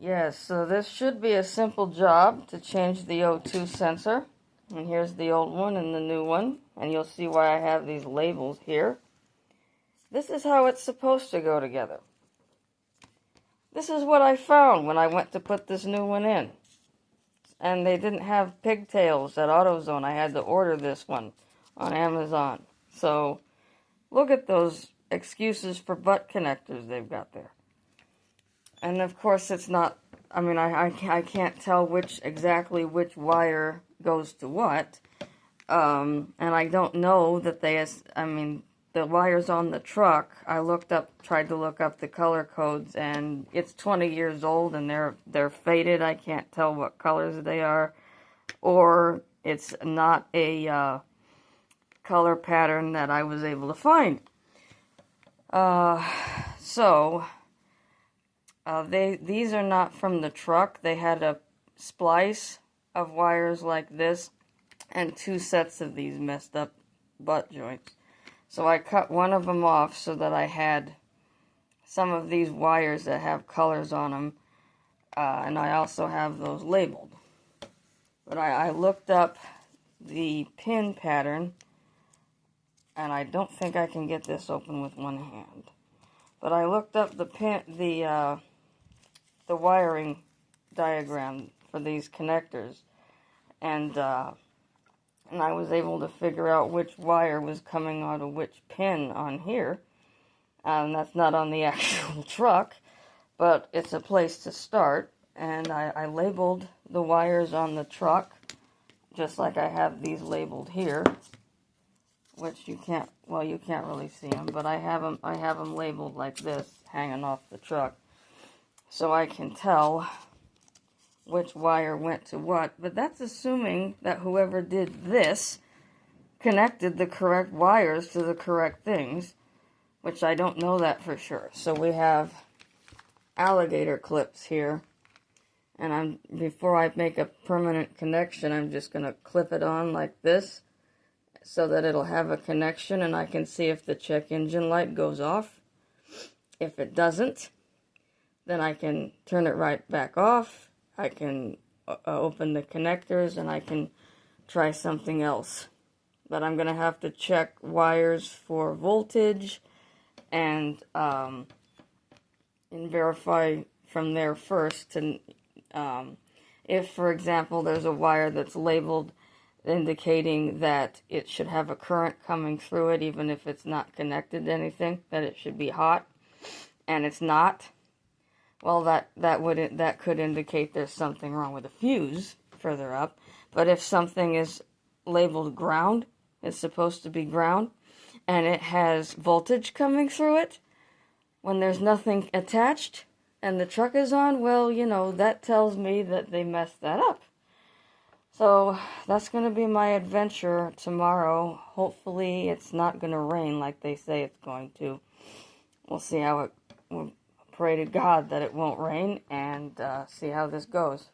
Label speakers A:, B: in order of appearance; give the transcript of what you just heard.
A: Yes, so this should be a simple job to change the O2 sensor. And here's the old one and the new one. And you'll see why I have these labels here. This is how it's supposed to go together. This is what I found when I went to put this new one in. And they didn't have pigtails at AutoZone. I had to order this one on Amazon. So look at those excuses for butt connectors they've got there. And of course it's not, I mean, I can't tell exactly which wire goes to what. And I don't know that the wires on the truck, tried to look up the color codes, and it's 20 years old and they're faded. I can't tell what colors they are. Or it's not a color pattern that I was able to find. These are not from the truck. They had a splice of wires like this and 2 sets of these messed up butt joints. So I cut one of them off so that I had some of these wires that have colors on them, and I also have those labeled. But I looked up the pin pattern, and I don't think I can get this open with one hand. But I looked up the wiring diagram for these connectors, and I was able to figure out which wire was coming out of which pin on here. And that's not on the actual truck, but it's a place to start. And I labeled the wires on the truck, just like I have these labeled here, which you can't really see them, but I have them labeled like this, hanging off the truck, so I can tell which wire went to what. But that's assuming that whoever did this connected the correct wires to the correct things, which I don't know that for sure. So we have alligator clips here, and before I make a permanent connection, I'm just going to clip it on like this so that it'll have a connection, and I can see if the check engine light goes off. If it doesn't, then I can turn it right back off. I can open the connectors, and I can try something else. But I'm going to have to check wires for voltage and verify from there first. If, for example, there's a wire that's labeled indicating that it should have a current coming through it, even if it's not connected to anything, that it should be hot, and it's not, well, that could indicate there's something wrong with the fuse further up. But if something is labeled ground, it's supposed to be ground, and it has voltage coming through it when there's nothing attached and the truck is on, well, that tells me that they messed that up. So that's going to be my adventure tomorrow. Hopefully it's not going to rain like they say it's going to. We'll see how we'll pray to God that it won't rain, and see how this goes.